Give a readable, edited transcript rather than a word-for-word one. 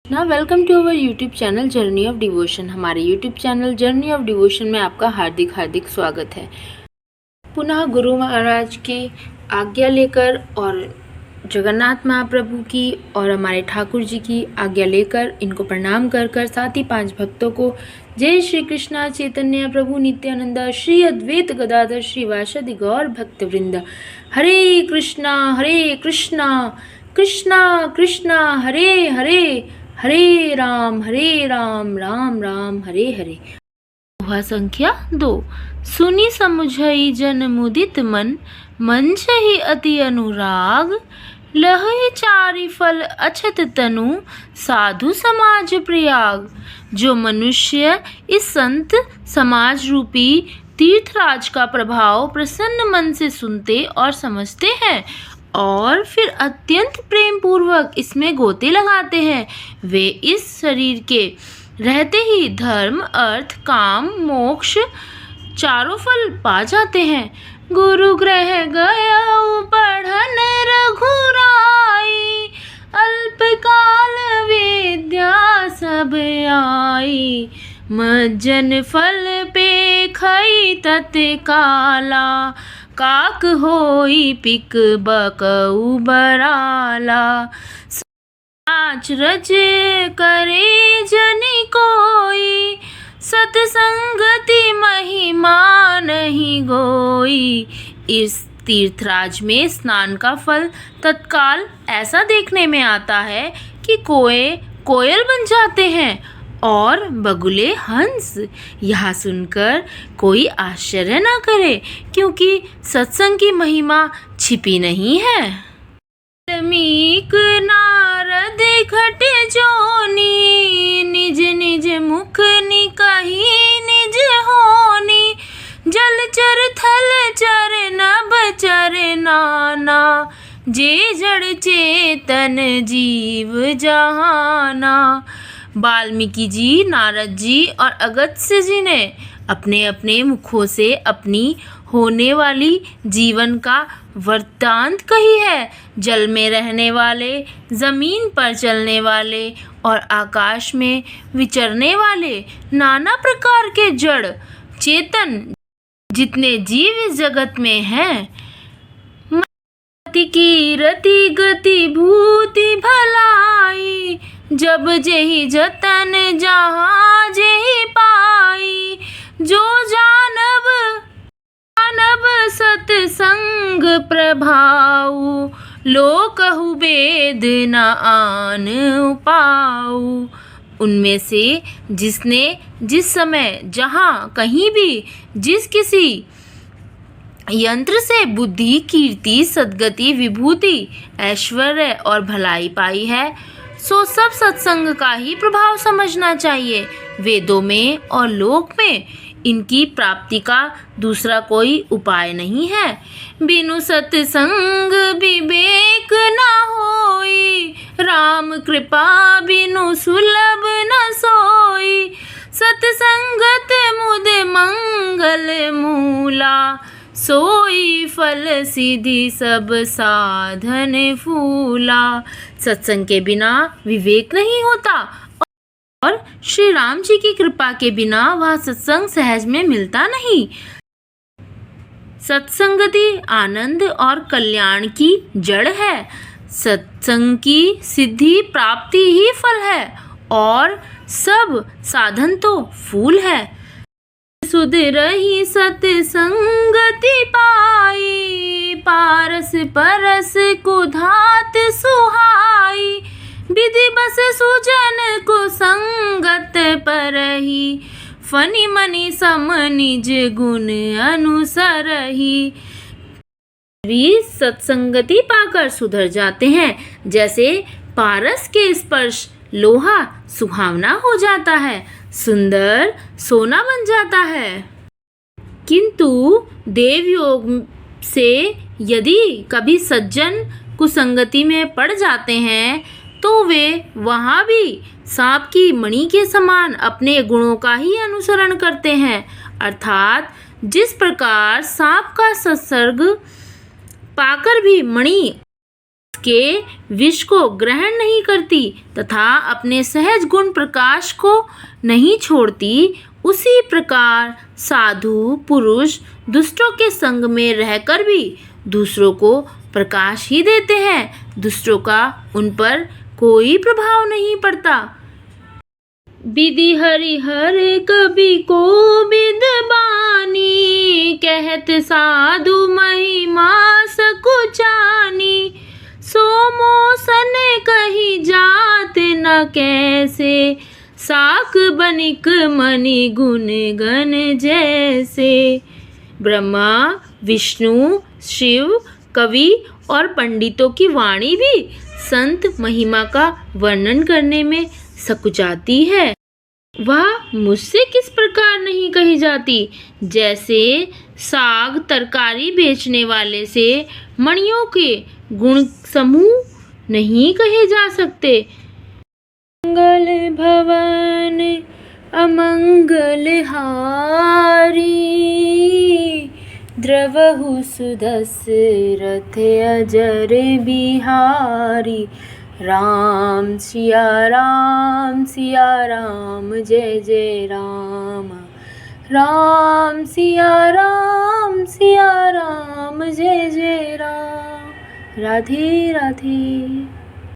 ना welcome to our YouTube channel Journey of Devotion. हमारे YouTube channel Journey of Devotion में आपका हार्दिक हार्दिक स्वागत है। पुनः गुरु महाराज की आज्ञा लेकर और जगन्नाथ महाप्रभु की और हमारे ठाकुर जी की आज्ञा लेकर इनको प्रणाम कर कर साथ ही 5 भक्तों को जय श्री कृष्णा चैतन्य प्रभु नित्यानंद श्री अद्वैत गदाधर श्री वासदि गौर भक्त वृंद हरे कृष्णा कृष्णा कृष्णा हरे हरे हरे राम राम राम हरे हरे। दोहा संख्या 2। सुनी समुझई जन मुदित मन मंझहि अति अनुराग लहई चारि फल अछत तनु साधु समाज प्रयाग। जो मनुष्य इस संत समाज रूपी तीर्थराज का प्रभाव प्रसन्न मन से सुनते और समझते हैं और फिर अत्यंत प्रेम पूर्वक इसमें गोते लगाते हैं, वे इस शरीर के रहते ही धर्म अर्थ काम मोक्ष चारों फल पा जाते हैं। गुरु ग्रह गया पढ़न रघुराई अल्पकाल विद्या सब आई। मज्जन फल पे खई तत्काला काक होई पिक बकऊ बराला। साच रज करे जनि कोई सतसंगति महिमा नहीं गोई। इस तीर्थराज में स्नान का फल तत्काल ऐसा देखने में आता है कि कोयल बन जाते हैं और बगुले हंस। यह सुनकर कोई आश्चर्य न करे, क्योंकि सत्संग की महिमा छिपी नहीं है। वाल्मीक नारद घट जोनी निज निज मुख निकही निज होनी। जलचर थलचर नभ चर नाना जे जड़ चेतन जीव जहाना। वाल्मीकि जी, नारद जी और अगस्त्य जी ने अपने अपने मुखों से अपनी होने वाली जीवन का वृत्तांत कही है। जल में रहने वाले, जमीन पर चलने वाले और आकाश में विचरने वाले नाना प्रकार के जड़ चेतन जितने जीव इस जगत में हैं, की रति गति भूति भलाई जब जेहि जतन जहाँ जेहि पाई। जो जानब सतसंग प्रभाऊ लोकहु वेद न आन पाऊ। उनमें से जिसने जिस समय जहाँ कहीं भी जिस किसी यंत्र से बुद्धि कीर्ति सद्गति विभूति ऐश्वर्य और भलाई पाई है, सो सब सत्संग का ही प्रभाव समझना चाहिए। वेदों में और लोक में इनकी प्राप्ति का दूसरा कोई उपाय नहीं है। बिनु सत्संग विवेक न होई राम कृपा बिनु सुलभ न सोई। सत्संगत मुद मंगल मूला सोई फल सिद्धि सब साधन फूला। सत्संग के बिना विवेक नहीं होता और श्री राम जी की कृपा के बिना वह सत्संग सहज में मिलता नहीं। सत्संगति आनंद और कल्याण की जड़ है। सत्संग की सिद्धि प्राप्ति ही फल है और सब साधन तो फूल है। सुध रही सत्संगति पाई पारस परस कुधात सुहाई। विधि बस सुजन को संगत परही फनि मनि सम निज गुण अनुसरही। भी सत्संगति पाकर सुधर जाते हैं, जैसे पारस के स्पर्श लोहा सुहावना हो जाता है, सुंदर सोना बन जाता है। किंतु देवयोग से यदि कभी सज्जन कुसंगति में पड़ जाते हैं तो वे वहाँ भी सांप की मणि के समान अपने गुणों का ही अनुसरण करते हैं। अर्थात जिस प्रकार सांप का संसर्ग पाकर भी मणि के विष को ग्रहण नहीं करती तथा अपने सहज गुण प्रकाश को नहीं छोड़ती, उसी प्रकार साधु पुरुष दुष्टों के संग में रहकर भी दूसरों को प्रकाश ही देते हैं, दूसरों का उन पर कोई प्रभाव नहीं पड़ता। विधि हरिहर कवि को विद्वानी, कहत साधु महिमा सकुचानी। सो मोसन कही जात न कैसे, साक बनिक मणि गुण गण जैसे। ब्रह्मा विष्णु शिव कवि और पंडितों की वाणी भी संत महिमा का वर्णन करने में सकुचाती है, वह मुझसे किस प्रकार नहीं कही जाती, जैसे साग तरकारी बेचने वाले से मणियों के गुण समूह नहीं कहे जा सकते। मंगल भवन अमंगल हारी, द्रवहु सुदशरथ अजर बिहारी। राम सिया राम जय जय राम। राम सिया राम जय जय राम। राधे राधे।